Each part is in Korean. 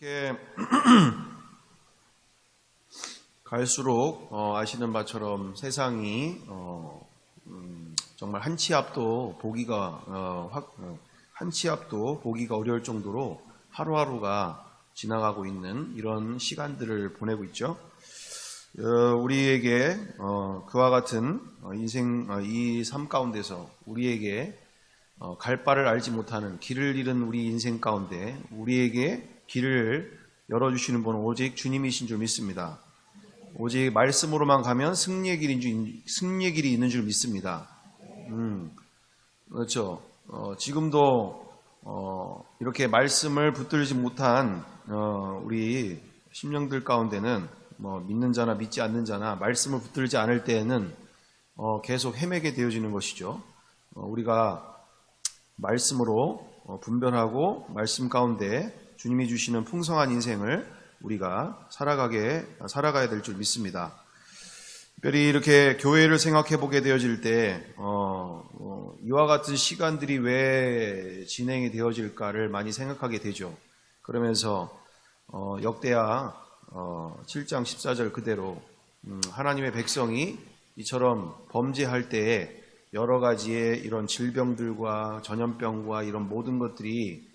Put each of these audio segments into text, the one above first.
이렇게 갈수록 아시는 바처럼 세상이 정말 한 치 앞도 보기가 어려울 정도로 하루하루가 지나가고 있는 이런 시간들을 보내고 있죠. 우리에게 그와 같은 인생 이 삶 가운데서 우리에게 갈 바를 알지 못하는 길을 잃은 우리 인생 가운데 우리에게 길을 열어주시는 분은 오직 주님이신 줄 믿습니다. 오직 말씀으로만 가면 승리의 길이 있는 줄 믿습니다. 그렇죠. 지금도 이렇게 말씀을 붙들지 못한 우리 심령들 가운데는 믿는 자나 믿지 않는 자나 말씀을 붙들지 않을 때에는 계속 헤매게 되어지는 것이죠. 우리가 말씀으로 분별하고 말씀 가운데 주님이 주시는 풍성한 인생을 우리가 살아가야 될 줄 믿습니다. 특별히 이렇게 교회를 생각해 보게 되어질 때 이와 같은 시간들이 왜 진행이 되어질까를 많이 생각하게 되죠. 그러면서 역대하 7장 14절 그대로 하나님의 백성이 이처럼 범죄할 때에 여러 가지의 이런 질병들과 전염병과 이런 모든 것들이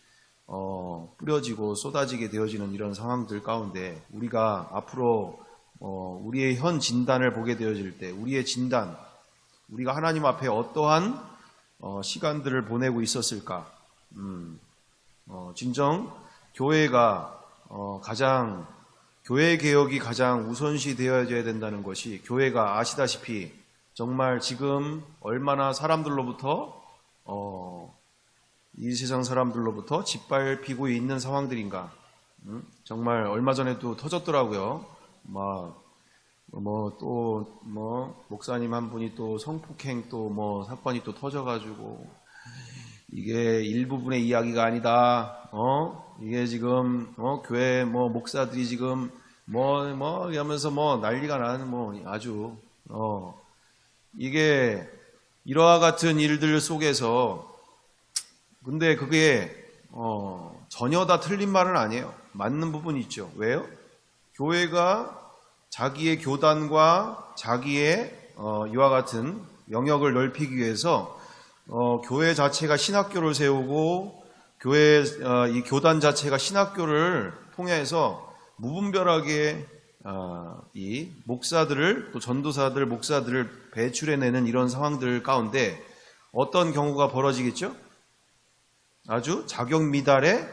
뿌려지고 쏟아지게 되어지는 이런 상황들 가운데 우리가 앞으로 우리의 현 진단을 보게 되어질 때 우리의 진단, 우리가 하나님 앞에 어떠한 시간들을 보내고 있었을까? 진정 교회가 교회 개혁이 가장 우선시 되어져야 된다는 것이, 교회가 아시다시피 정말 지금 얼마나 사람들로부터 이 세상 사람들로부터 짓밟히고 있는 상황들인가. 정말 얼마 전에도 터졌더라고요. 목사님 한 분이 또 성폭행 사건이 또 터져가지고, 이게 일부분의 이야기가 아니다. 이게 지금, 교회 목사들이 지금 이러면서 난리가 나는 아주, 이게 이러한 같은 일들 속에서 근데 그게 전혀 다 틀린 말은 아니에요. 맞는 부분이 있죠. 왜요? 교회가 자기의 교단과 자기의 이와 같은 영역을 넓히기 위해서 교회 자체가 신학교를 세우고 이 교단 자체가 신학교를 통해서 무분별하게 이 목사들을, 또 전도사들, 목사들을 배출해내는 이런 상황들 가운데 어떤 경우가 벌어지겠죠? 아주 자격 미달에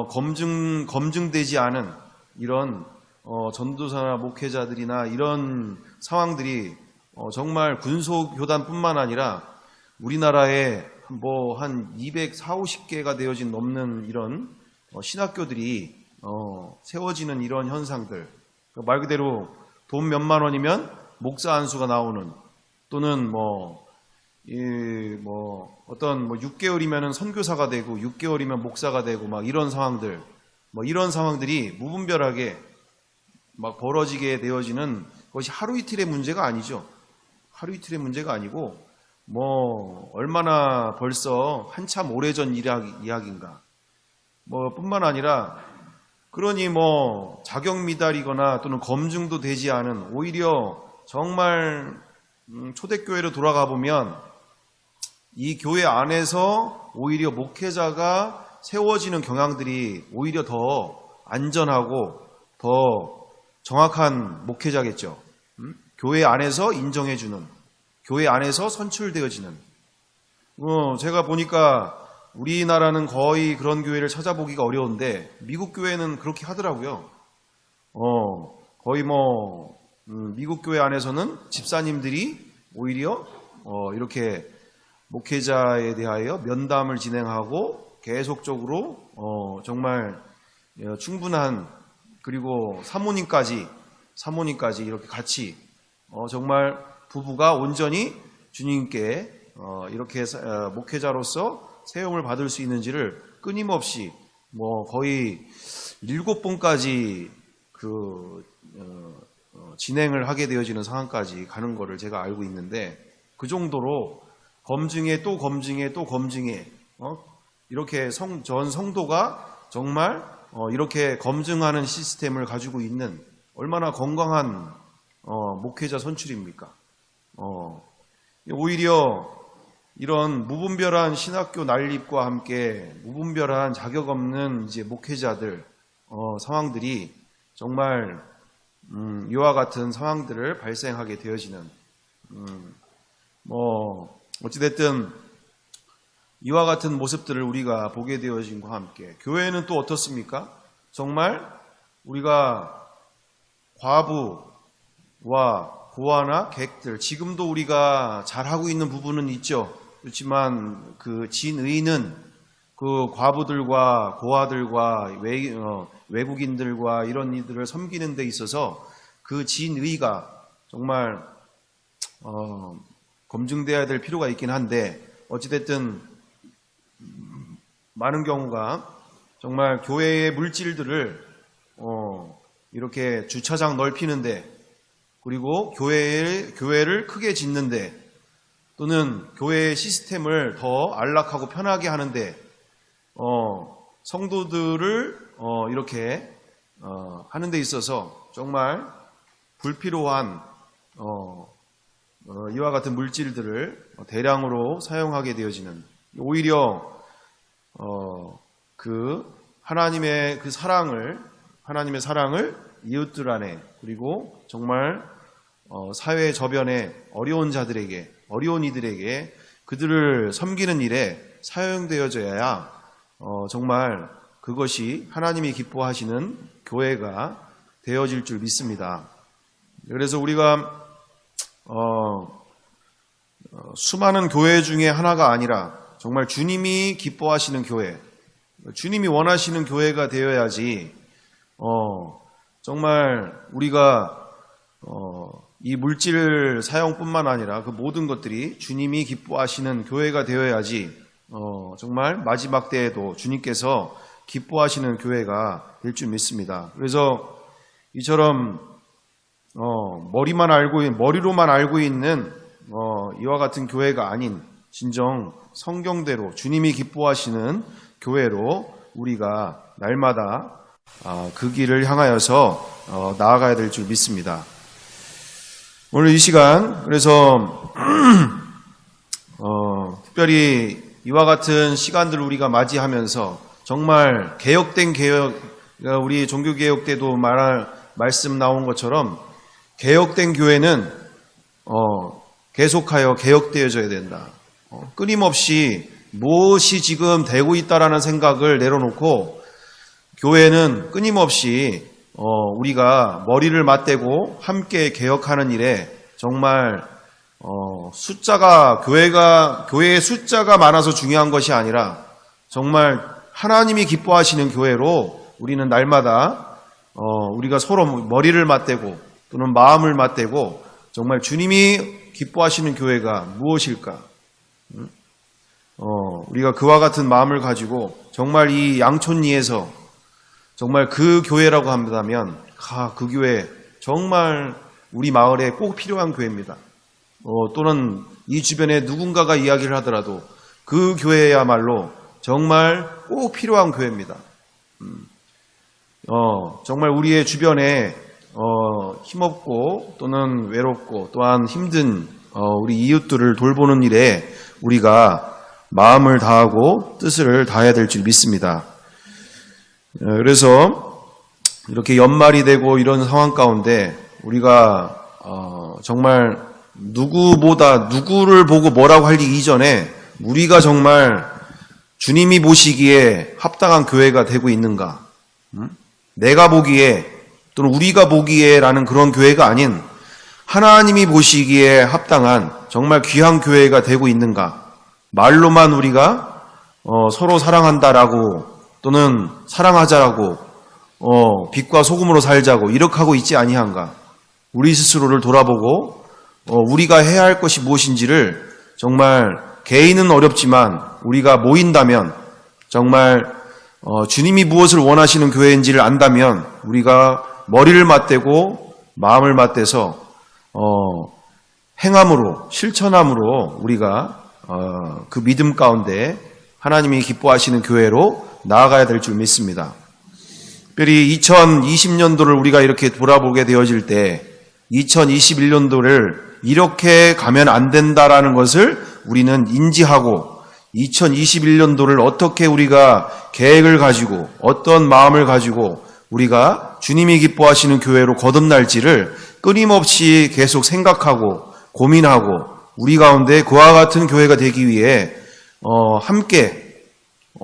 검증되지 않은 이런 전도사나 목회자들이나 이런 상황들이 정말 군소교단뿐만 아니라 우리나라에 한 240~250개가 되어진 넘는 이런 신학교들이 세워지는 이런 현상들, 말 그대로 돈 몇만 원이면 목사 한 수가 나오는, 또는 6개월이면 선교사가 되고 6개월이면 목사가 되고 이런 상황들, 이런 상황들이 무분별하게 벌어지게 되어지는 것이 하루 이틀의 문제가 아니죠. 하루 이틀의 문제가 아니고 얼마나 벌써 한참 오래전 이야기인가. 뿐만 아니라 그러니 자격 미달이거나 또는 검증도 되지 않은, 오히려 정말 초대교회로 돌아가 보면 이 교회 안에서 오히려 목회자가 세워지는 경향들이 오히려 더 안전하고 더 정확한 목회자겠죠. 교회 안에서 인정해주는, 교회 안에서 선출되어지는. 제가 보니까 우리나라는 거의 그런 교회를 찾아보기가 어려운데 미국 교회는 그렇게 하더라고요. 거의 미국 교회 안에서는 집사님들이 오히려 이렇게 목회자에 대하여 면담을 진행하고 계속적으로 정말 충분한, 그리고 사모님까지 이렇게 같이 정말 부부가 온전히 주님께 이렇게 목회자로서 세움을 받을 수 있는지를 끊임없이 거의 7번까지 진행을 하게 되어지는 상황까지 가는 거를 제가 알고 있는데, 그 정도로 검증에 또 검증에 또 검증에 이렇게 전 성도가 정말 이렇게 검증하는 시스템을 가지고 있는 얼마나 건강한 목회자 선출입니까? 오히려 이런 무분별한 신학교 난립과 함께 무분별한 자격 없는 이제 목회자들 상황들이 정말 이와 같은 상황들을 발생하게 되어지는 어찌됐든 이와 같은 모습들을 우리가 보게 되어진과 함께 교회는 또 어떻습니까? 정말 우리가 과부와 고아나 객들 지금도 우리가 잘하고 있는 부분은 있죠. 그렇지만 그 진의는 그 과부들과 고아들과 외국인들과 이런 이들을 섬기는 데 있어서 그 진의가 정말 검증돼야 될 필요가 있긴 한데 어찌됐든 많은 경우가 정말 교회의 물질들을 이렇게 주차장 넓히는데 그리고 교회를 크게 짓는데 또는 교회의 시스템을 더 안락하고 편하게 하는데 성도들을 이렇게 하는 데 있어서 정말 불필요한 이와 같은 물질들을 대량으로 사용하게 되어지는 오히려 그 하나님의 사랑을 이웃들 안에 그리고 정말 사회 저변에 어려운 자들에게 어려운 이들에게 그들을 섬기는 일에 사용되어져야 정말 그것이 하나님이 기뻐하시는 교회가 되어질 줄 믿습니다. 그래서 우리가 수많은 교회 중에 하나가 아니라 정말 주님이 기뻐하시는 교회, 주님이 원하시는 교회가 되어야지 정말 우리가 이 물질 사용뿐만 아니라 그 모든 것들이 주님이 기뻐하시는 교회가 되어야지 정말 마지막 때에도 주님께서 기뻐하시는 교회가 될 줄 믿습니다. 그래서 이처럼 머리로만 알고 있는 이와 같은 교회가 아닌 진정 성경대로 주님이 기뻐하시는 교회로 우리가 날마다 그 길을 향하여서 나아가야 될 줄 믿습니다. 오늘 이 시간 그래서 특별히 이와 같은 시간들을 우리가 맞이하면서 정말 개혁된 우리 종교개혁 때도 말씀 나온 것처럼 개혁된 교회는 계속하여 개혁되어져야 된다. 끊임없이 무엇이 지금 되고 있다라는 생각을 내려놓고 교회는 끊임없이 우리가 머리를 맞대고 함께 개혁하는 일에 정말 교회의 숫자가 많아서 중요한 것이 아니라 정말 하나님이 기뻐하시는 교회로 우리는 날마다 우리가 서로 머리를 맞대고 또는 마음을 맞대고 정말 주님이 기뻐하시는 교회가 무엇일까? 우리가 그와 같은 마음을 가지고 정말 이 양촌리에서 정말 그 교회라고 한다면 그 교회 정말 우리 마을에 꼭 필요한 교회입니다. 또는 이 주변에 누군가가 이야기를 하더라도 그 교회야말로 정말 꼭 필요한 교회입니다. 정말 우리의 주변에 힘없고 또는 외롭고 또한 힘든 우리 이웃들을 돌보는 일에 우리가 마음을 다하고 뜻을 다해야 될 줄 믿습니다. 그래서 이렇게 연말이 되고 이런 상황 가운데 우리가 정말 누구를 보고 뭐라고 할 이전에 우리가 정말 주님이 보시기에 합당한 교회가 되고 있는가? 내가 보기에 또는 우리가 보기에라는 그런 교회가 아닌 하나님이 보시기에 합당한 정말 귀한 교회가 되고 있는가? 말로만 우리가 서로 사랑한다라고 또는 사랑하자라고 빛과 소금으로 살자고 이렇게 하고 있지 아니한가? 우리 스스로를 돌아보고 우리가 해야 할 것이 무엇인지를 정말 개인은 어렵지만 우리가 모인다면 정말 주님이 무엇을 원하시는 교회인지를 안다면 우리가 머리를 맞대고 마음을 맞대서 행함으로 실천함으로 우리가 그 믿음 가운데 하나님이 기뻐하시는 교회로 나아가야 될 줄 믿습니다. 특별히 2020년도를 우리가 이렇게 돌아보게 되어질 때 2021년도를 이렇게 가면 안 된다라는 것을 우리는 인지하고 2021년도를 어떻게 우리가 계획을 가지고 어떤 마음을 가지고 우리가 주님이 기뻐하시는 교회로 거듭날지를 끊임없이 계속 생각하고 고민하고 우리 가운데 그와 같은 교회가 되기 위해 함께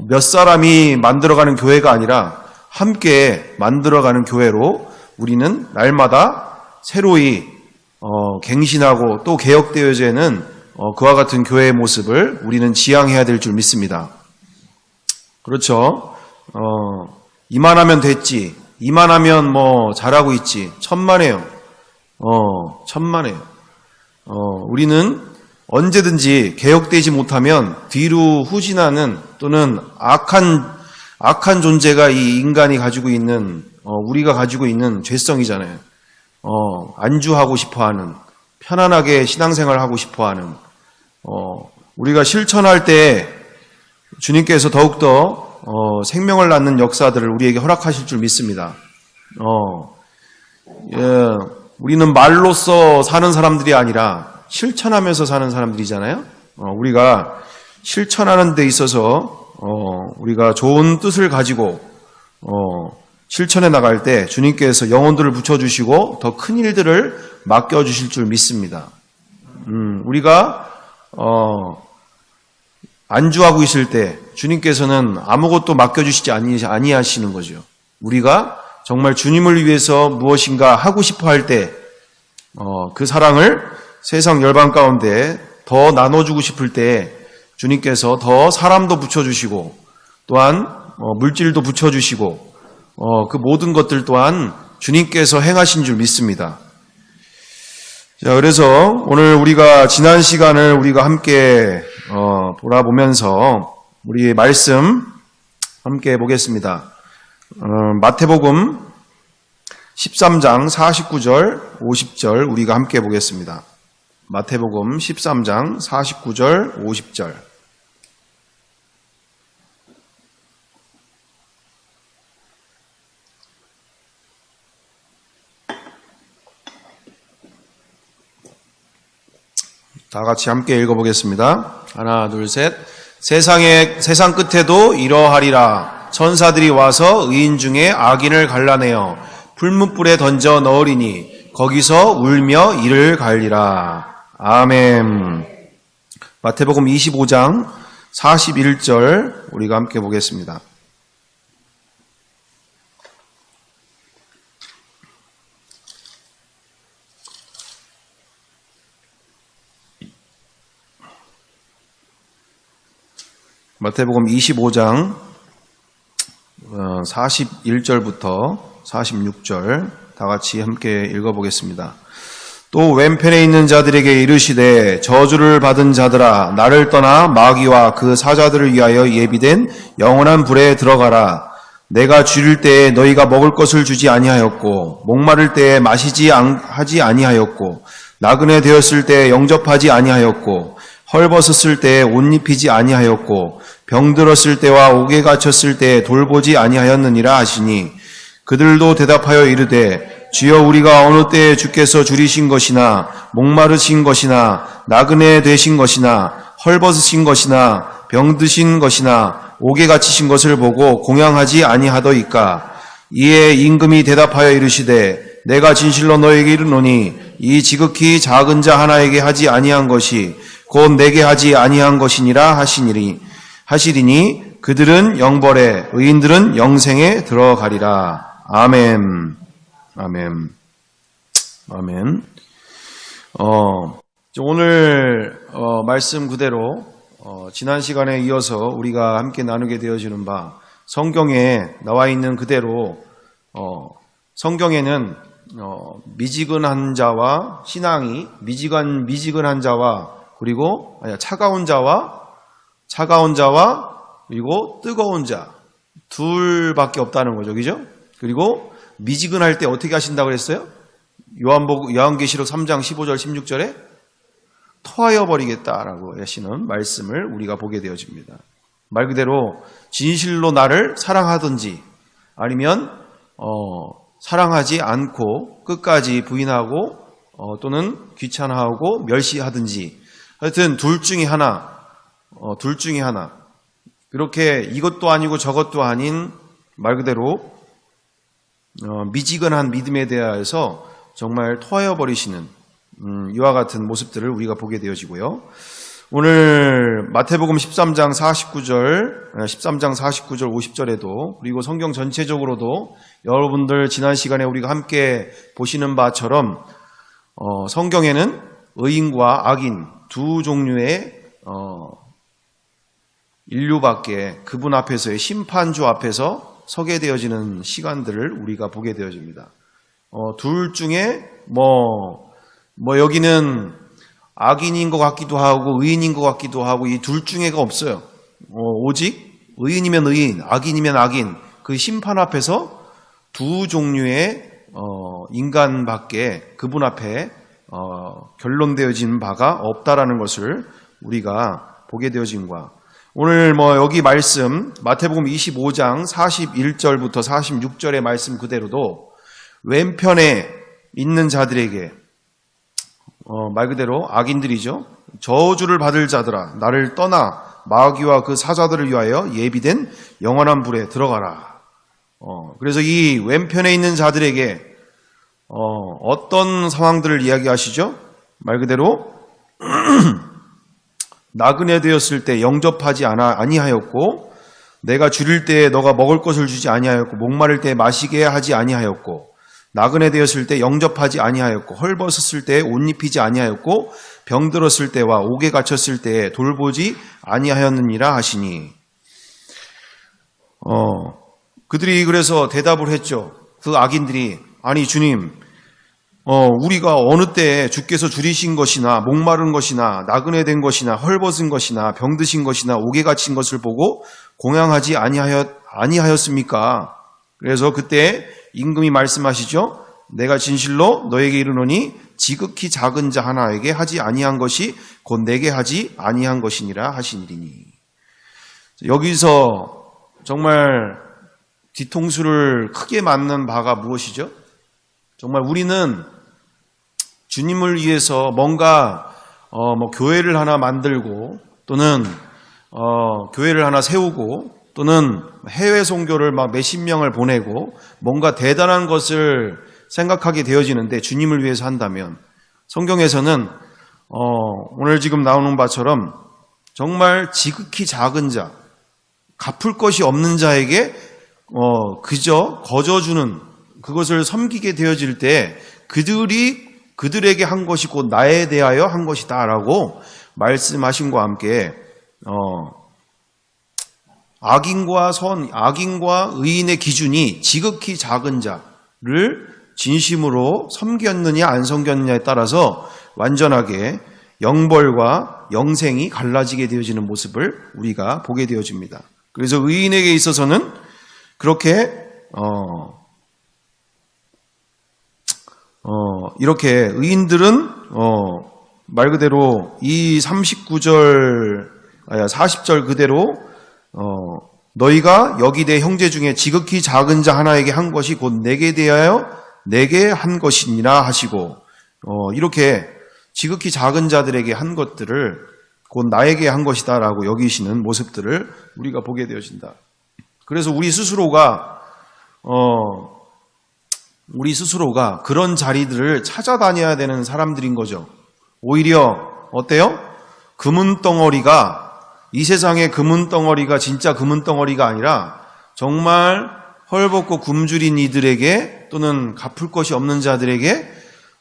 몇 사람이 만들어가는 교회가 아니라 함께 만들어가는 교회로 우리는 날마다 새로이 갱신하고 또 개혁되어지는 그와 같은 교회의 모습을 우리는 지향해야 될 줄 믿습니다. 그렇죠. 이만하면 됐지. 이만하면 뭐 잘하고 있지. 천만에요. 천만에요. 우리는 언제든지 개혁되지 못하면 뒤로 후진하는 또는 악한 존재가 이 인간이 가지고 있는 우리가 가지고 있는 죄성이잖아요. 안주하고 싶어하는 편안하게 신앙생활 하고 싶어하는 우리가 실천할 때 주님께서 더욱더 생명을 낳는 역사들을 우리에게 허락하실 줄 믿습니다. 우리는 말로써 사는 사람들이 아니라 실천하면서 사는 사람들이잖아요. 우리가 실천하는 데 있어서 우리가 좋은 뜻을 가지고 실천해 나갈 때 주님께서 영혼들을 붙여주시고 더 큰 일들을 맡겨주실 줄 믿습니다. 우리가 안주하고 있을 때 주님께서는 아무것도 맡겨주시지 아니하시는 거죠. 우리가 정말 주님을 위해서 무엇인가 하고 싶어 할 때 그 사랑을 세상 열방 가운데 더 나눠주고 싶을 때 주님께서 더 사람도 붙여주시고 또한 물질도 붙여주시고 그 모든 것들 또한 주님께서 행하신 줄 믿습니다. 자, 그래서 오늘 우리가 지난 시간을 우리가 함께 돌아보면서 우리 말씀 함께 보겠습니다. 마태복음 13장 49절 50절 우리가 함께 보겠습니다. 마태복음 13장 49절 50절 다 같이 함께 읽어보겠습니다. 하나, 둘, 셋. 세상 끝에도 이러하리라. 천사들이 와서 의인 중에 악인을 갈라내어 풀무불에 던져 넣으리니 거기서 울며 이를 갈리라. 아멘. 마태복음 25장 41절 우리가 함께 보겠습니다. 마태복음 25장 41절부터 46절 다 같이 함께 읽어보겠습니다. 또 왼편에 있는 자들에게 이르시되 저주를 받은 자들아 나를 떠나 마귀와 그 사자들을 위하여 예비된 영원한 불에 들어가라. 내가 줄일 때에 너희가 먹을 것을 주지 아니하였고 목마를 때에 마시지 하지 아니하였고 나그네 되었을 때에 영접하지 아니하였고 헐벗었을 때에 옷 입히지 아니하였고 병들었을 때와 옥에 갇혔을 때에 돌보지 아니하였느니라 하시니 그들도 대답하여 이르되 주여 우리가 어느 때에 주께서 줄이신 것이나 목마르신 것이나 나그네 되신 것이나 헐벗으신 것이나 병드신 것이나 옥에 갇히신 것을 보고 공양하지 아니하더이까. 이에 임금이 대답하여 이르시되 내가 진실로 너에게 이르노니 이 지극히 작은 자 하나에게 하지 아니한 것이 곧 내게 하지 아니한 것이니라 하시리니 그들은 영벌에 의인들은 영생에 들어가리라. 아멘. 아멘. 아멘. 오늘 말씀 그대로 지난 시간에 이어서 우리가 함께 나누게 되어지는 바 성경에 나와 있는 그대로 성경에는 미지근한 자와 신앙이 미지근한 자와 그리고 차가운 자와 그리고 뜨거운 자 둘밖에 없다는 거죠. 그죠? 그리고 미지근할 때 어떻게 하신다고 그랬어요? 요한계시록 3장 15절 16절에 토하여 버리겠다라고 하시는 말씀을 우리가 보게 되어집니다. 말 그대로 진실로 나를 사랑하든지 아니면 사랑하지 않고 끝까지 부인하고 또는 귀찮아하고 멸시하든지 하여튼 둘 중에 하나 그렇게 이것도 아니고 저것도 아닌 말 그대로 미지근한 믿음에 대하여서 정말 토하여 버리시는 이와 같은 모습들을 우리가 보게 되어지고요. 오늘 마태복음 13장 49절 50절에도 그리고 성경 전체적으로도 여러분들 지난 시간에 우리가 함께 보시는 바처럼 성경에는 의인과 악인 두 종류의 인류밖에 그분 앞에서의 심판주 앞에서 서게 되어지는 시간들을 우리가 보게 되어집니다. 둘 중에 여기는 악인인 것 같기도 하고 의인인 것 같기도 하고 이 둘 중에가 없어요. 오직 의인이면 의인, 악인이면 악인 그 심판 앞에서 두 종류의 인간밖에 그분 앞에 결론되어진 바가 없다라는 것을 우리가 보게 되어진과 오늘 여기 말씀 마태복음 25장 41절부터 46절의 말씀 그대로도 왼편에 있는 자들에게 말 그대로 악인들이죠. 저주를 받을 자들아 나를 떠나 마귀와 그 사자들을 위하여 예비된 영원한 불에 들어가라. 그래서 이 왼편에 있는 자들에게 어떤 상황들을 이야기하시죠? 말 그대로 나그네 되었을 때 영접하지 아니하였고 내가 줄일 때에 너가 먹을 것을 주지 아니하였고 목마를 때에 마시게 하지 아니하였고 나그네 되었을 때 영접하지 아니하였고 헐벗었을 때에 옷 입히지 아니하였고 병들었을 때와 옥에 갇혔을 때에 돌보지 아니하였느니라 하시니 그들이 그래서 대답을 했죠. 그 악인들이 아니 주님 우리가 어느 때에 주께서 줄이신 것이나 목마른 것이나 나그네 된 것이나 헐벗은 것이나 병드신 것이나 옥에 갇힌 것을 보고 공양하지 아니하였습니까? 그래서 그때 임금이 말씀하시죠. 내가 진실로 너에게 이르노니 지극히 작은 자 하나에게 하지 아니한 것이 곧 내게 하지 아니한 것이니라 하시니리니. 여기서 정말 뒤통수를 크게 맞는 바가 무엇이죠? 정말 우리는 주님을 위해서 뭔가 교회를 하나 만들고 또는 교회를 하나 세우고 또는 해외 선교를 막 몇십 명을 보내고 뭔가 대단한 것을 생각하게 되어지는데 주님을 위해서 한다면 성경에서는 오늘 지금 나오는 바처럼 정말 지극히 작은 자, 갚을 것이 없는 자에게 그저 거저주는 그것을 섬기게 되어질 때 그들에게 한 것이 곧 나에 대하여 한 것이다 라고 말씀하신과 함께 악인과 의인의 기준이 지극히 작은 자를 진심으로 섬겼느냐 안 섬겼느냐에 따라서 완전하게 영벌과 영생이 갈라지게 되어지는 모습을 우리가 보게 되어집니다. 그래서 의인에게 있어서는 그렇게 이렇게 의인들은 말 그대로 이 40절 그대로 너희가 여기 내 형제 중에 지극히 작은 자 하나에게 한 것이 곧 내게 대하여 내게 한 것이니라 하시고 이렇게 지극히 작은 자들에게 한 것들을 곧 나에게 한 것이다 라고 여기시는 모습들을 우리가 보게 되어진다. 그래서 우리 스스로가 그런 자리들을 찾아다녀야 되는 사람들인 거죠. 오히려 어때요? 이 세상의 금은덩어리가 진짜 금은덩어리가 아니라 정말 헐벗고 굶주린 이들에게 또는 갚을 것이 없는 자들에게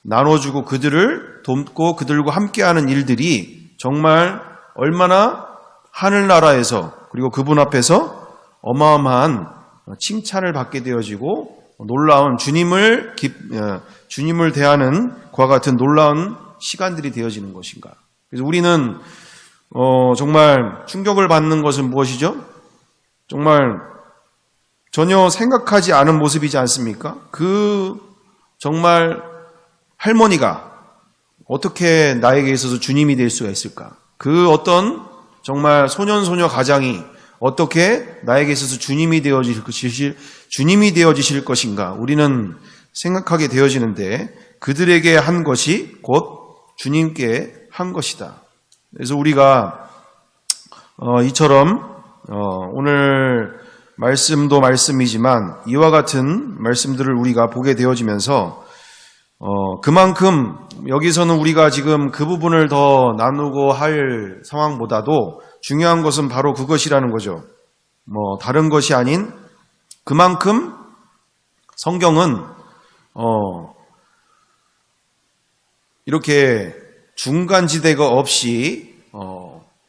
나눠주고 그들을 돕고 그들과 함께하는 일들이 정말 얼마나 하늘나라에서 그리고 그분 앞에서 어마어마한 칭찬을 받게 되어지고 놀라운 주님을 대하는 그와 같은 놀라운 시간들이 되어지는 것인가. 그래서 우리는 정말 충격을 받는 것은 무엇이죠? 정말 전혀 생각하지 않은 모습이지 않습니까? 정말 할머니가 어떻게 나에게 있어서 주님이 될 수가 있을까? 어떤 정말 소년 소녀 가장이 어떻게 나에게 있어서 주님이 되어지실 것인가 우리는 생각하게 되어지는데 그들에게 한 것이 곧 주님께 한 것이다. 그래서 우리가 이처럼 오늘 말씀도 말씀이지만 이와 같은 말씀들을 우리가 보게 되어지면서 그만큼 여기서는 우리가 지금 그 부분을 더 나누고 할 상황보다도 중요한 것은 바로 그것이라는 거죠. 다른 것이 아닌 그만큼 성경은 이렇게 중간지대가 없이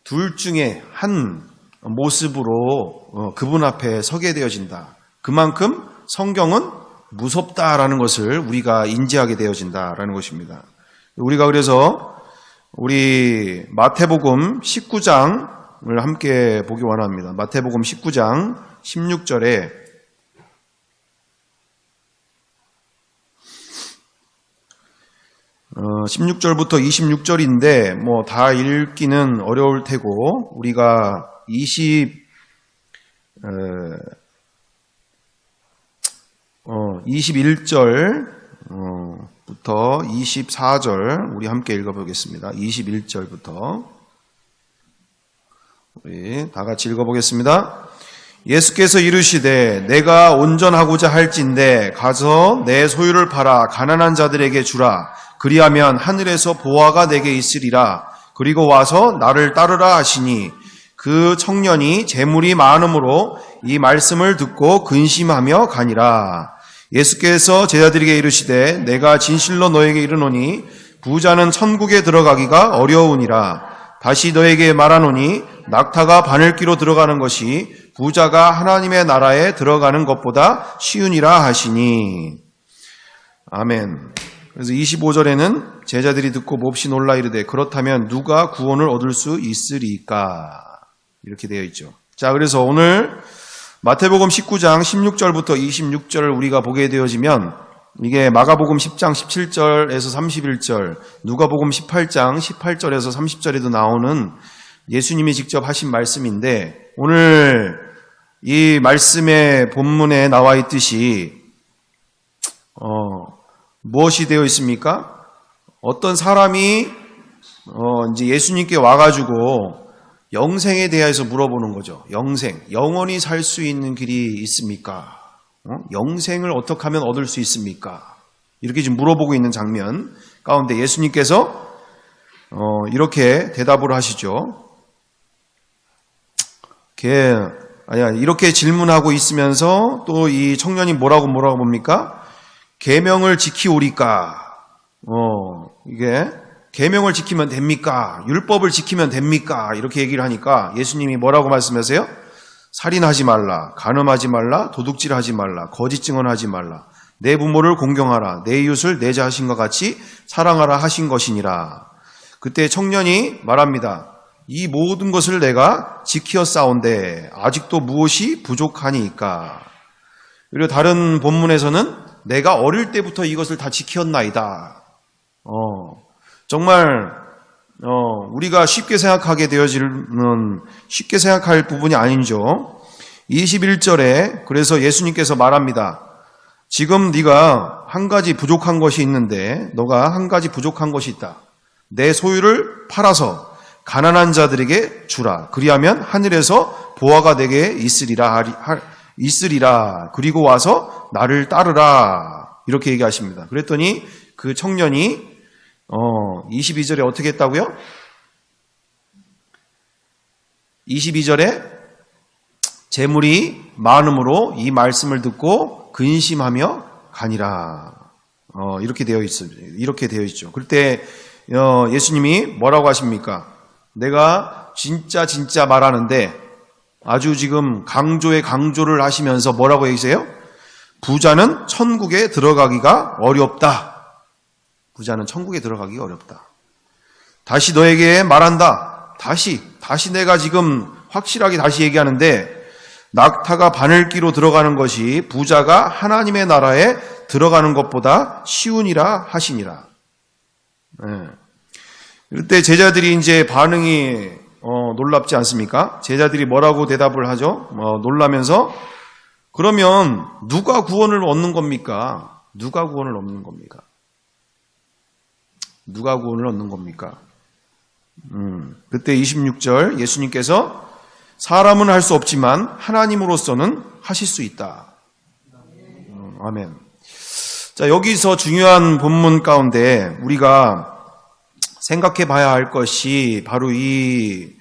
둘 중에 한 모습으로 그분 앞에 서게 되어진다. 그만큼 성경은 무섭다라는 것을 우리가 인지하게 되어진다라는 것입니다. 우리가 그래서 우리 마태복음 19장을 함께 보기 원합니다. 마태복음 19장 16절에 16절부터 26절인데 다 읽기는 어려울 테고 우리가 21절부터 24절 우리 함께 읽어보겠습니다. 21절부터 우리 다 같이 읽어보겠습니다. 예수께서 이르시되 내가 온전하고자 할진대 가서 내 소유를 팔아 가난한 자들에게 주라. 그리하면 하늘에서 보화가 내게 있으리라. 그리고 와서 나를 따르라 하시니 그 청년이 재물이 많음으로 이 말씀을 듣고 근심하며 가니라. 예수께서 제자들에게 이르시되 내가 진실로 너에게 이르노니 부자는 천국에 들어가기가 어려우니라. 다시 너에게 말하노니 낙타가 바늘귀로 들어가는 것이 부자가 하나님의 나라에 들어가는 것보다 쉬우니라 하시니. 아멘. 그래서 25절에는 제자들이 듣고 몹시 놀라 이르되 그렇다면 누가 구원을 얻을 수 있으리까? 이렇게 되어 있죠. 자, 그래서 오늘 마태복음 19장 16절부터 26절을 우리가 보게 되어지면 이게 마가복음 10장 17절에서 31절, 누가복음 18장 18절에서 30절에도 나오는 예수님이 직접 하신 말씀인데 오늘 이 말씀의 본문에 나와 있듯이 무엇이 되어 있습니까? 어떤 사람이 이제 예수님께 와가지고 영생에 대해서 물어보는 거죠. 영생, 영원히 살 수 있는 길이 있습니까? 영생을 어떻게 하면 얻을 수 있습니까? 이렇게 지금 물어보고 있는 장면 가운데 예수님께서 이렇게 대답을 하시죠. 이렇게 질문하고 있으면서 또 이 청년이 뭐라고 봅니까? 계명을 지키오리까? 이게 계명을 지키면 됩니까? 율법을 지키면 됩니까? 이렇게 얘기를 하니까 예수님이 뭐라고 말씀하세요? 살인하지 말라, 간음하지 말라, 도둑질하지 말라, 거짓 증언하지 말라, 내 부모를 공경하라, 내 이웃을 내 자신과 같이 사랑하라 하신 것이니라. 그때 청년이 말합니다. 이 모든 것을 내가 지키었사온데 아직도 무엇이 부족하니까? 그리고 다른 본문에서는 내가 어릴 때부터 이것을 다 지켰나이다. 정말 우리가 쉽게 생각하게 되어지는 쉽게 생각할 부분이 아니죠. 21절에 그래서 예수님께서 말합니다. 지금 네가 한 가지 부족한 것이 있는데 너가 한 가지 부족한 것이 있다. 내 소유를 팔아서 가난한 자들에게 주라. 그리하면 하늘에서 보화가 내게 있으리라. 그리고 와서 나를 따르라. 이렇게 얘기하십니다. 그랬더니 그 청년이 22절에 어떻게 했다고요? 22절에 재물이 많음으로 이 말씀을 듣고 근심하며 가니라. 이렇게 되어 있죠. 그때 예수님이 뭐라고 하십니까? 내가 진짜 말하는데 아주 지금 강조를 하시면서 뭐라고 얘기하세요? 부자는 천국에 들어가기가 어렵다. 부자는 천국에 들어가기가 어렵다. 다시 너에게 말한다. 다시 내가 지금 확실하게 다시 얘기하는데 낙타가 바늘귀로 들어가는 것이 부자가 하나님의 나라에 들어가는 것보다 쉬우니라 하시니라. 그때 제자들이 이제 반응이 놀랍지 않습니까? 제자들이 뭐라고 대답을 하죠? 놀라면서 그러면 누가 구원을 얻는 겁니까? 누가 구원을 얻는 겁니까? 누가 구원을 얻는 겁니까? 그때 26절 예수님께서 사람은 할 수 없지만 하나님으로서는 하실 수 있다. 아멘. 자, 여기서 중요한 본문 가운데 우리가 생각해 봐야 할 것이 바로 이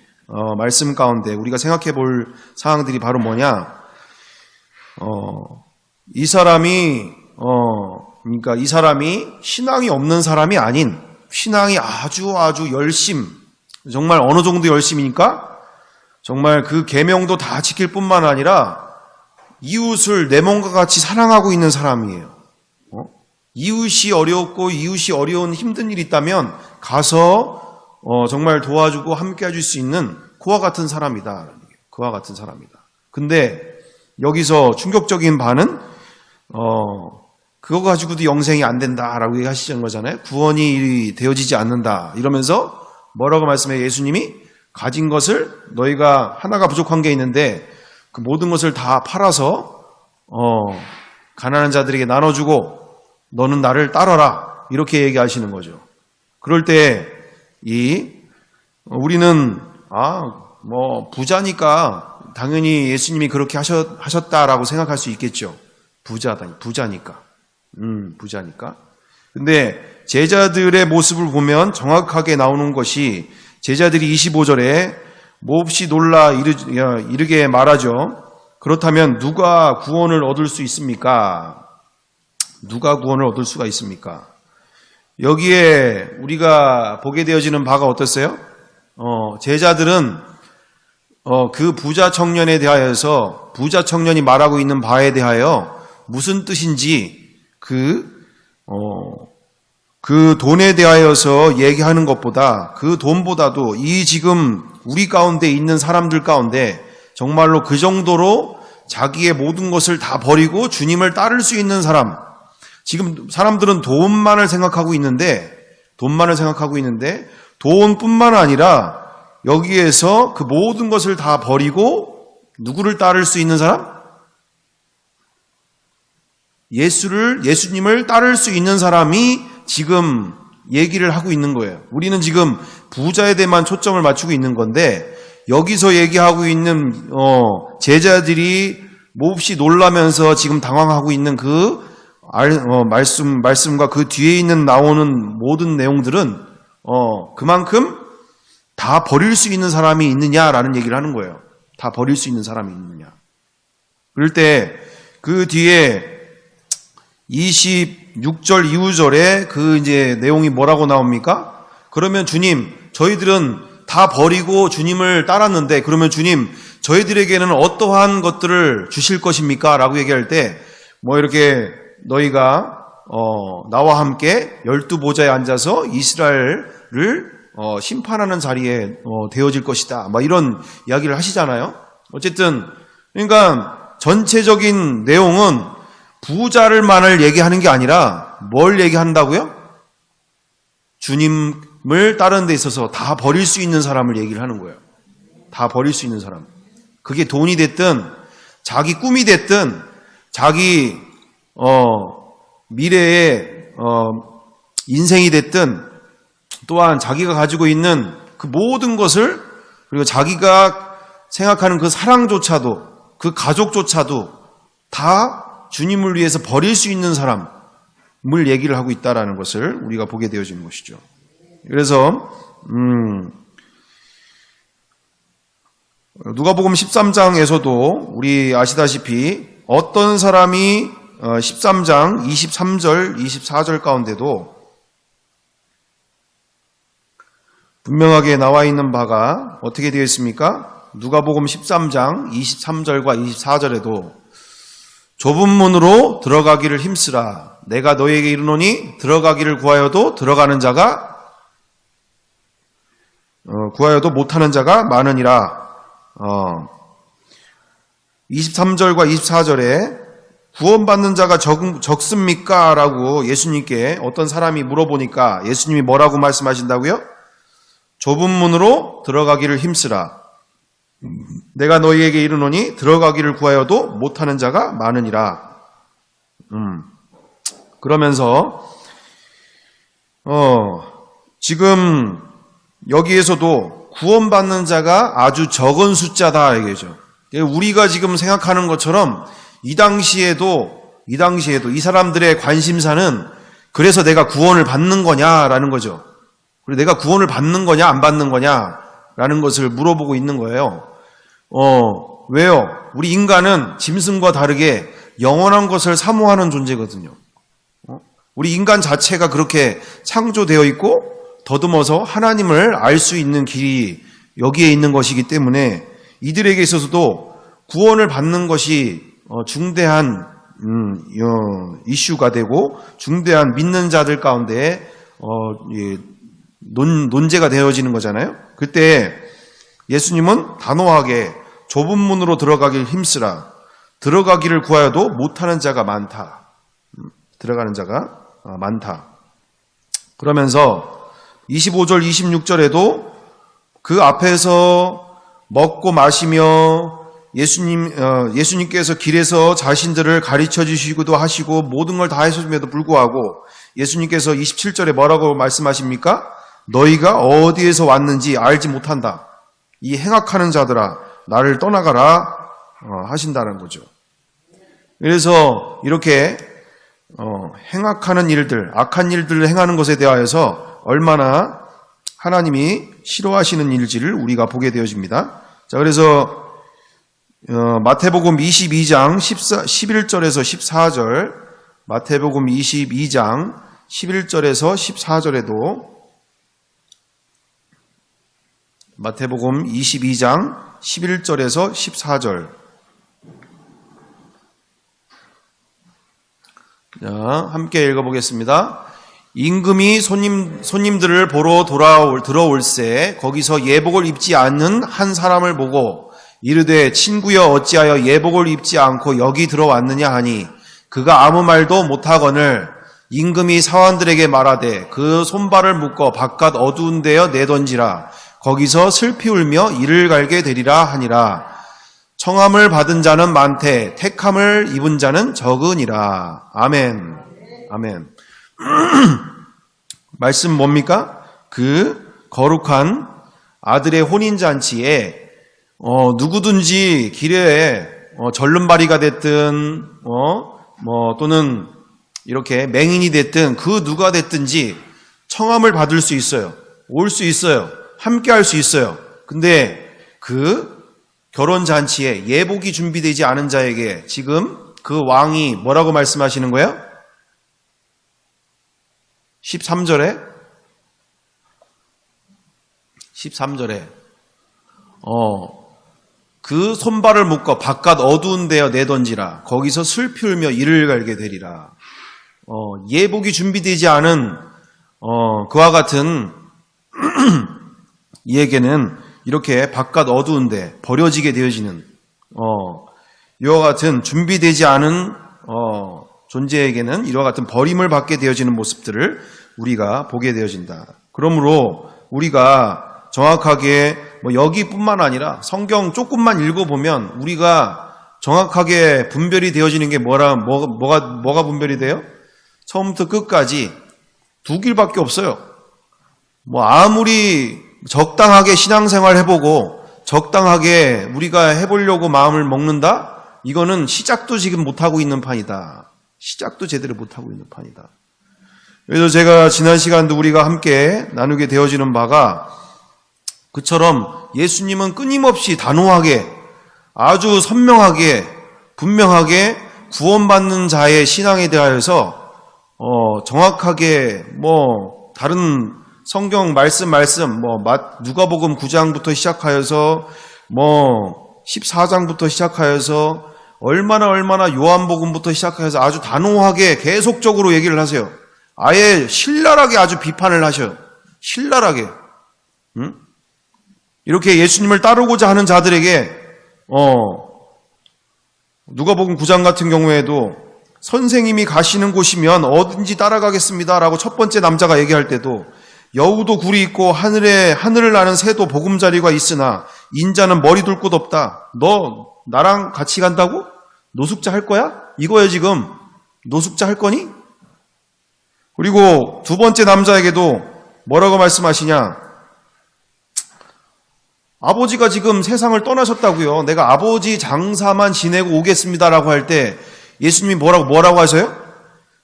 말씀 가운데 우리가 생각해 볼 사항들이 바로 뭐냐? 이 사람이 그러니까 이 사람이 신앙이 없는 사람이 아닌 신앙이 아주 열심, 정말 어느 정도 열심이니까 정말 그 계명도 다 지킬 뿐만 아니라 이웃을 내 몸과 같이 사랑하고 있는 사람이에요. 이웃이 어렵고 이웃이 어려운 힘든 일이 있다면 가서 정말 도와주고 함께 해줄 수 있는 그와 같은 사람이다. 그와 같은 사람이다. 근데 여기서 충격적인 바는 그거 가지고도 영생이 안 된다라고 얘기하시는 거잖아요. 구원이 되어지지 않는다. 이러면서 뭐라고 말씀해요? 예수님이 가진 것을 너희가 하나가 부족한 게 있는데 그 모든 것을 다 팔아서 가난한 자들에게 나눠주고 너는 나를 따라라 이렇게 얘기하시는 거죠. 그럴 때 우리는 부자니까 당연히 예수님이 그렇게 하셨다라고 생각할 수 있겠죠. 부자니까. 부자니까. 근데 제자들의 모습을 보면 정확하게 나오는 것이 제자들이 25절에 몹시 놀라 이르게 말하죠. 그렇다면 누가 구원을 얻을 수 있습니까? 누가 구원을 얻을 수가 있습니까? 여기에 우리가 보게 되어지는 바가 어떻어요? 제자들은 그 부자 청년에 대하여서 부자 청년이 말하고 있는 바에 대하여 무슨 뜻인지 그 돈에 대하여서 얘기하는 것보다 그 돈보다도 이 지금 우리 가운데 있는 사람들 가운데 정말로 그 정도로 자기의 모든 것을 다 버리고 주님을 따를 수 있는 사람, 지금 사람들은 돈만을 생각하고 있는데 돈뿐만 아니라 여기에서 그 모든 것을 다 버리고 누구를 따를 수 있는 사람? 예수님을 따를 수 있는 사람이 지금 얘기를 하고 있는 거예요. 우리는 지금 부자에 대해만 초점을 맞추고 있는 건데 여기서 얘기하고 있는 제자들이 몹시 놀라면서 지금 당황하고 있는 그 말씀과 그 뒤에 나오는 모든 내용들은 그만큼 다 버릴 수 있는 사람이 있느냐라는 얘기를 하는 거예요. 다 버릴 수 있는 사람이 있느냐. 그럴 때 그 뒤에 26절 이후절에 그 이제 내용이 뭐라고 나옵니까? 그러면 주님, 저희들은 다 버리고 주님을 따랐는데 그러면 주님, 저희들에게는 어떠한 것들을 주실 것입니까? 라고 얘기할 때 이렇게 너희가 나와 함께 12보좌에 앉아서 이스라엘을 심판하는 자리에 되어질 것이다. 이런 이야기를 하시잖아요. 어쨌든 그러니까 전체적인 내용은 부자를만을 얘기하는 게 아니라 뭘 얘기한다고요? 주님을 따르는 데 있어서 다 버릴 수 있는 사람을 얘기를 하는 거예요. 다 버릴 수 있는 사람. 그게 돈이 됐든 자기 꿈이 됐든 자기 미래의 인생이 됐든 또한 자기가 가지고 있는 그 모든 것을 그리고 자기가 생각하는 그 사랑조차도 그 가족조차도 다 주님을 위해서 버릴 수 있는 사람을 얘기를 하고 있다라는 것을 우리가 보게 되어지는 것이죠. 그래서 누가복음 13장에서도 우리 아시다시피 어떤 사람이 13장 23절, 24절 가운데도 분명하게 나와 있는 바가 어떻게 되어 있습니까? 누가복음 13장 23절과 24절에도 좁은 문으로 들어가기를 힘쓰라. 내가 너희에게 이르노니 들어가기를 구하여도 들어가는 자가 구하여도 못하는 자가 많으니라. 23절과 24절에 구원받는 자가 적습니까? 라고 예수님께 어떤 사람이 물어보니까 예수님이 뭐라고 말씀하신다고요? 좁은 문으로 들어가기를 힘쓰라. 내가 너희에게 이르노니 들어가기를 구하여도 못하는 자가 많으니라. 그러면서 지금 여기에서도 구원받는 자가 아주 적은 숫자다 얘기죠. 우리가 지금 생각하는 것처럼 이 당시에도 이 사람들의 관심사는 그래서 내가 구원을 받는 거냐라는 거죠. 그리고 내가 구원을 받는 거냐 안 받는 거냐라는 것을 물어보고 있는 거예요. 왜요? 우리 인간은 짐승과 다르게 영원한 것을 사모하는 존재거든요. 우리 인간 자체가 그렇게 창조되어 있고 더듬어서 하나님을 알 수 있는 길이 여기에 있는 것이기 때문에 이들에게 있어서도 구원을 받는 것이 중대한 이슈가 되고 중대한 믿는 자들 가운데 논제가 되어지는 거잖아요. 그때 예수님은 단호하게 좁은 문으로 들어가길 힘쓰라. 들어가기를 구하여도 못하는 자가 많다. 들어가는 자가 많다. 그러면서 25절 26절에도 그 앞에서 먹고 마시며 예수님께서 길에서 자신들을 가르쳐 주시기도 하시고 모든 걸 다 하셨음에도 불구하고 예수님께서 27절에 뭐라고 말씀하십니까? 너희가 어디에서 왔는지 알지 못한다. 이 행악하는 자들아 나를 떠나가라 하신다는 거죠. 그래서 이렇게 행악하는 일들, 악한 일들을 행하는 것에 대하여서 얼마나 하나님이 싫어하시는 일지를 우리가 보게 되어집니다. 자, 그래서 마태복음 22장 11절에서 14절, 마태복음 22장 11절에서 14절에도 마태복음 22장 11절에서 14절. 자, 함께 읽어보겠습니다. 임금이 손님들을 보러 들어올세 거기서 예복을 입지 않는 한 사람을 보고 이르되 친구여 어찌하여 예복을 입지 않고 여기 들어왔느냐 하니 그가 아무 말도 못하거늘 임금이 사원들에게 말하되 그 손발을 묶어 바깥 어두운 데여 내던지라 거기서 슬피 울며 이를 갈게 되리라 하니라. 청함을 받은 자는 많되 택함을 입은 자는 적으니라. 아멘. 아멘. 말씀 뭡니까? 그 거룩한 아들의 혼인잔치에 누구든지 길에 절름발이가 됐든 또는 이렇게 맹인이 됐든 그 누가 됐든지 청함을 받을 수 있어요. 올 수 있어요. 함께 할 수 있어요. 근데 그 결혼잔치에 예복이 준비되지 않은 자에게 지금 그 왕이 뭐라고 말씀하시는 거예요? 13절에 그 손발을 묶어 바깥 어두운 데여 내던지라 거기서 슬피 울며 이를 갈게 되리라. 예복이 준비되지 않은 그와 같은 이에게는 이렇게 바깥 어두운데 버려지게 되어지는 이와 같은 준비되지 않은 존재에게는 이와 같은 버림을 받게 되어지는 모습들을 우리가 보게 되어진다. 그러므로 우리가 정확하게 여기뿐만 아니라 성경 조금만 읽어보면 우리가 정확하게 분별이 되어지는 게 뭐가 분별이 돼요? 처음부터 끝까지 두 길밖에 없어요. 아무리 적당하게 신앙생활 해보고 적당하게 우리가 해보려고 마음을 먹는다? 이거는 시작도 지금 못하고 있는 판이다. 시작도 제대로 못하고 있는 판이다. 그래서 제가 지난 시간도 우리가 함께 나누게 되어지는 바가 그처럼 예수님은 끊임없이 단호하게 아주 선명하게 분명하게 구원받는 자의 신앙에 대하여서 정확하게 다른 성경 말씀 누가복음 9장부터 시작하여서 14장부터 시작하여서 얼마나 요한복음부터 시작해서 아주 단호하게 계속적으로 얘기를 하세요. 아예 신랄하게 아주 비판을 하셔요. 신랄하게. 이렇게 예수님을 따르고자 하는 자들에게 누가복음 9장 같은 경우에도 선생님이 가시는 곳이면 어딘지 따라가겠습니다 라고 첫 번째 남자가 얘기할 때도 여우도 굴이 있고 하늘을 나는 새도 보금자리가 있으나 인자는 머리 둘 곳 없다. 너 나랑 같이 간다고? 노숙자 할 거야? 이거예요 지금. 노숙자 할 거니? 그리고 두 번째 남자에게도 뭐라고 말씀하시냐? 아버지가 지금 세상을 떠나셨다고요. 내가 아버지 장사만 지내고 오겠습니다라고 할 때 예수님이 뭐라고 하세요?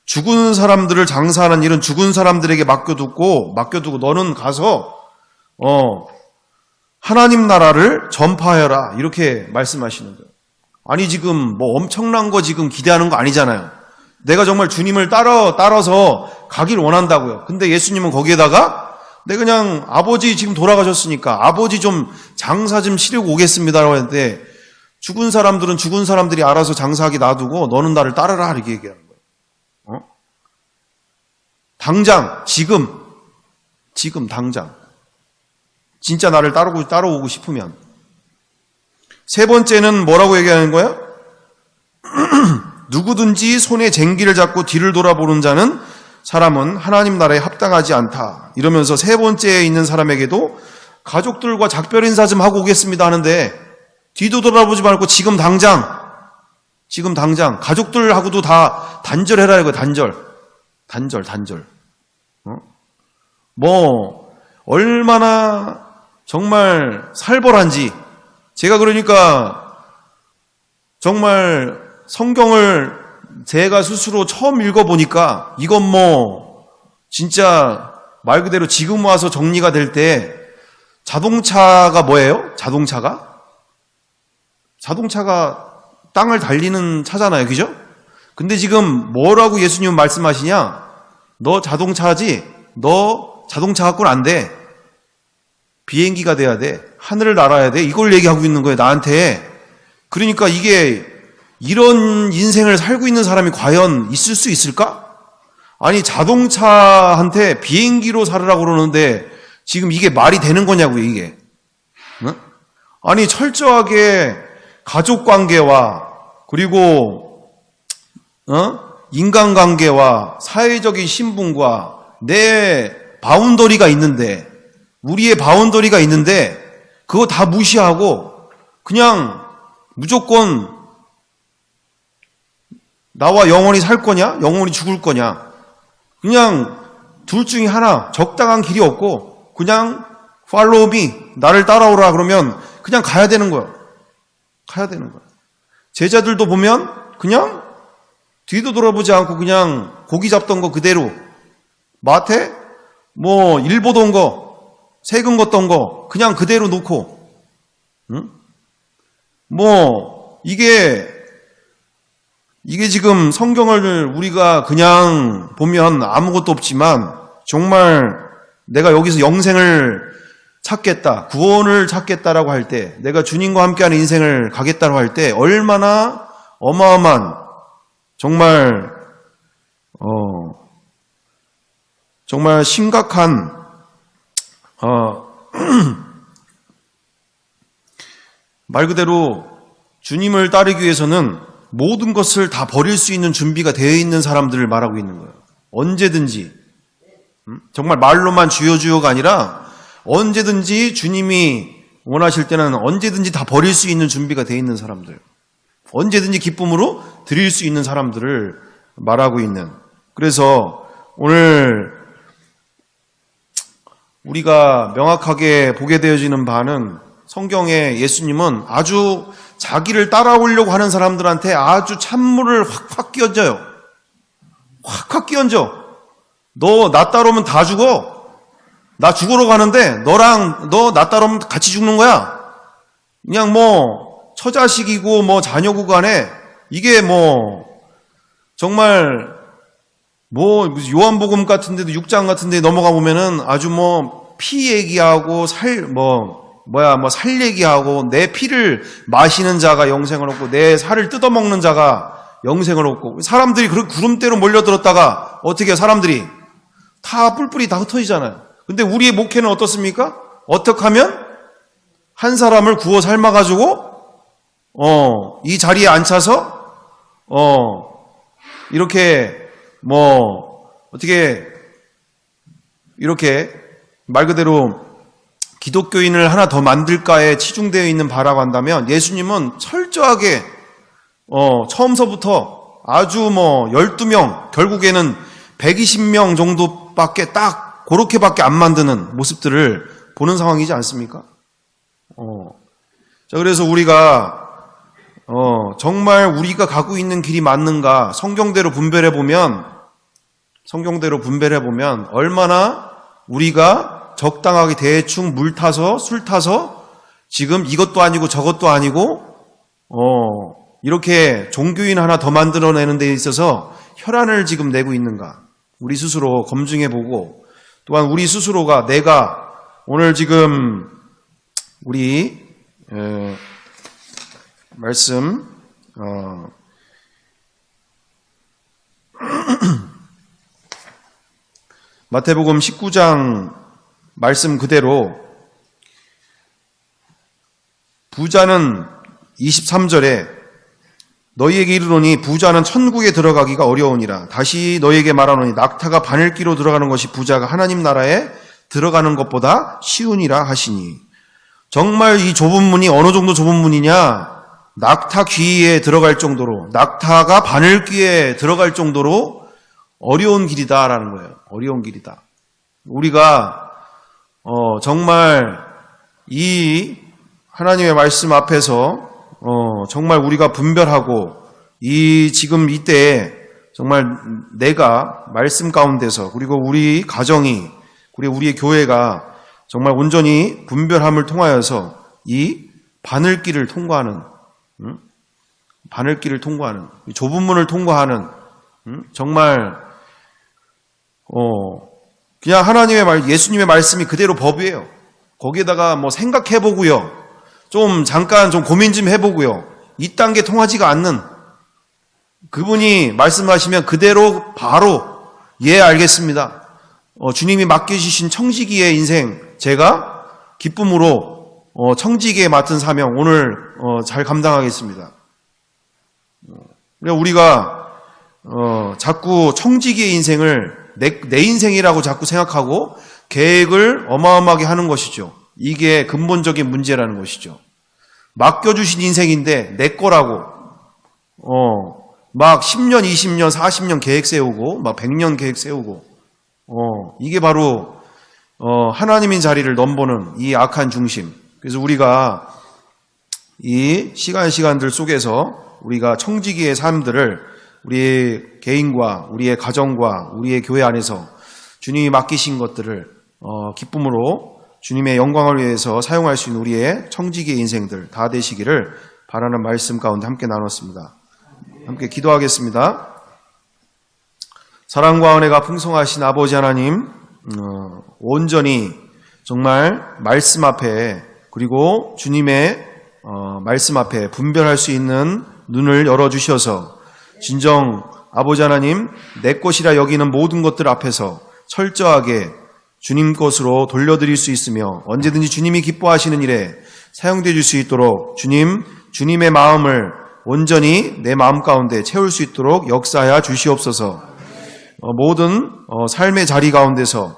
죽은 사람들을 장사하는 일은 죽은 사람들에게 맡겨두고 너는 가서 하나님 나라를 전파해라 이렇게 말씀하시는 거예요. 아니 지금 뭐 엄청난 거 지금 기대하는 거 아니잖아요. 내가 정말 주님을 따라서 가길 원한다고요. 근데 예수님은 거기에다가 내가 그냥 아버지 지금 돌아가셨으니까 아버지 좀 장사 좀 치르고 오겠습니다라고 했는데 죽은 사람들은 죽은 사람들이 알아서 장사하게 놔두고 너는 나를 따르라 이렇게 얘기하는 거예요. 당장 지금 당장 진짜 나를 따라오고 싶으면. 세 번째는 뭐라고 얘기하는 거예요? 누구든지 손에 쟁기를 잡고 뒤를 돌아보는 사람은 하나님 나라에 합당하지 않다. 이러면서 세 번째에 있는 사람에게도 가족들과 작별 인사 좀 하고 오겠습니다 하는데 뒤도 돌아보지 말고 지금 당장 가족들하고도 다 단절해라 이거 단절. 뭐 얼마나 정말 살벌한지. 제가 그러니까 정말 성경을 제가 스스로 처음 읽어보니까 이건 뭐 진짜 말 그대로 지금 와서 정리가 될 때 자동차가 뭐예요? 자동차가 땅을 달리는 차잖아요. 그죠? 근데 지금 뭐라고 예수님은 말씀하시냐? 너 자동차지? 너 자동차 갖고는 안 돼. 비행기가 돼야 돼. 하늘을 날아야 돼. 이걸 얘기하고 있는 거예요. 나한테. 그러니까 이게 이런 인생을 살고 있는 사람이 과연 있을 수 있을까? 아니 자동차한테 비행기로 살으라고 그러는데 지금 이게 말이 되는 거냐고요 이게. 응? 아니 철저하게 가족관계와 그리고 인간관계와 사회적인 신분과 내 바운더리가 있는데 우리의 바운더리가 있는데 그거 다 무시하고 그냥 무조건 나와 영원히 살 거냐? 영원히 죽을 거냐? 그냥 둘 중에 하나 적당한 길이 없고 그냥 follow me 나를 따라오라 그러면 그냥 가야 되는 거야. 제자들도 보면 그냥 뒤도 돌아보지 않고 그냥 고기 잡던 거 그대로 마태 뭐 일 보던 거 세금 걷던 거 그냥 그대로 놓고 뭐 이게 지금 성경을 우리가 그냥 보면 아무것도 없지만 정말 내가 여기서 영생을 찾겠다, 구원을 찾겠다라고 할 때, 내가 주님과 함께하는 인생을 가겠다고 할 때 얼마나 어마어마한 정말 정말 심각한 말 그대로 주님을 따르기 위해서는 모든 것을 다 버릴 수 있는 준비가 되어 있는 사람들을 말하고 있는 거예요. 언제든지 정말 말로만 주여가 아니라 언제든지 주님이 원하실 때는 언제든지 다 버릴 수 있는 준비가 되어 있는 사람들, 언제든지 기쁨으로 드릴 수 있는 사람들을 말하고 있는. 그래서 오늘 우리가 명확하게 보게 되어지는 바는 성경에 예수님은 아주 자기를 따라오려고 하는 사람들한테 아주 찬물을 확확 끼얹어요. 확확 끼얹어. 너 나 따라오면 다 죽어. 나 죽으러 가는데 너 나 따라오면 같이 죽는 거야. 그냥 뭐 처자식이고 뭐 자녀고 간에 이게 뭐 정말 뭐 요한복음 같은 데도 6장 같은 데 넘어가 보면은 아주 뭐 피 얘기하고 살 얘기하고 내 피를 마시는 자가 영생을 얻고 내 살을 뜯어먹는 자가 영생을 얻고 사람들이 그렇게 구름대로 몰려들었다가 어떻게 해요? 사람들이 다 뿔뿔이 다 흩어지잖아요. 근데 우리의 목회는 어떻습니까? 어떻게 하면 한 사람을 구워 삶아가지고 이 자리에 앉혀서 이렇게 뭐 어떻게 이렇게 말 그대로 기독교인을 하나 더 만들까에 치중되어 있는 바라고 한다면 예수님은 철저하게 처음서부터 아주 12명, 결국에는 120명 정도밖에 딱 그렇게밖에 안 만드는 모습들을 보는 상황이지 않습니까? 자, 그래서 우리가 정말 우리가 가고 있는 길이 맞는가 성경대로 분별해 보면 얼마나 우리가 적당하게 대충 물 타서 술 타서 지금 이것도 아니고 저것도 아니고 이렇게 종교인 하나 더 만들어내는 데 있어서 혈안을 지금 내고 있는가 우리 스스로 검증해 보고, 또한 우리 스스로가 내가 오늘 지금 우리 말씀 마태복음 19장 말씀 그대로 부자는 23절에 너희에게 이르노니 부자는 천국에 들어가기가 어려우니라. 다시 너희에게 말하노니 낙타가 바늘귀로 들어가는 것이 부자가 하나님 나라에 들어가는 것보다 쉬우니라 하시니. 정말 이 좁은 문이 어느 정도 좁은 문이냐? 낙타 귀에 들어갈 정도로, 낙타가 바늘귀에 들어갈 정도로 어려운 길이다라는 거예요. 어려운 길이다. 우리가 정말 이 하나님의 말씀 앞에서 정말 우리가 분별하고 지금 이때에 정말 내가 말씀 가운데서, 그리고 우리 가정이, 그리고 우리의 교회가 정말 온전히 분별함을 통하여서 이 바늘길을 통과하는, 이 좁은 문을 통과하는, 정말 그냥 하나님의 예수님의 말씀이 그대로 법이에요. 거기에다가 생각해보고요, 잠깐 고민 좀 해보고요, 이 단계 통하지가 않는, 그분이 말씀하시면 그대로 바로 알겠습니다. 주님이 맡겨주신 청지기의 인생, 제가 기쁨으로 청지기에 맡은 사명 오늘 잘 감당하겠습니다. 우리가 자꾸 청지기의 인생을 내 인생이라고 자꾸 생각하고 계획을 어마어마하게 하는 것이죠. 이게 근본적인 문제라는 것이죠. 맡겨주신 인생인데 내 거라고 막 10년, 20년, 40년 계획 세우고 막 100년 계획 세우고 이게 바로 하나님인 자리를 넘보는 이 악한 중심. 그래서 우리가 이 시간들 속에서 우리가 청지기의 삶들을 우리의 개인과 우리의 가정과 우리의 교회 안에서 주님이 맡기신 것들을 기쁨으로 주님의 영광을 위해서 사용할 수 있는 우리의 청지기의 인생들 다 되시기를 바라는 말씀 가운데 함께 나눴습니다. 함께 기도하겠습니다. 사랑과 은혜가 풍성하신 아버지 하나님, 온전히 정말 말씀 앞에, 그리고 주님의 말씀 앞에 분별할 수 있는 눈을 열어주셔서 진정 아버지 하나님, 내 것이라 여기는 모든 것들 앞에서 철저하게 주님 것으로 돌려드릴 수 있으며 언제든지 주님이 기뻐하시는 일에 사용되어 줄 수 있도록 주님의 마음을 온전히 내 마음 가운데 채울 수 있도록 역사하여 주시옵소서. 모든 삶의 자리 가운데서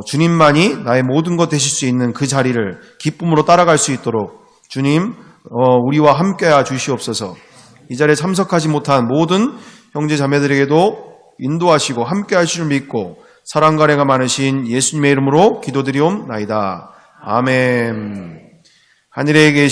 주님만이 나의 모든 것 되실 수 있는 그 자리를 기쁨으로 따라갈 수 있도록 주님 우리와 함께하여 주시옵소서. 이 자리에 참석하지 못한 모든 형제 자매들에게도 인도하시고 함께하실 줄 믿고 사랑과 은혜가 많으신 예수님의 이름으로 기도드리옵나이다. 아멘. 하늘에 계신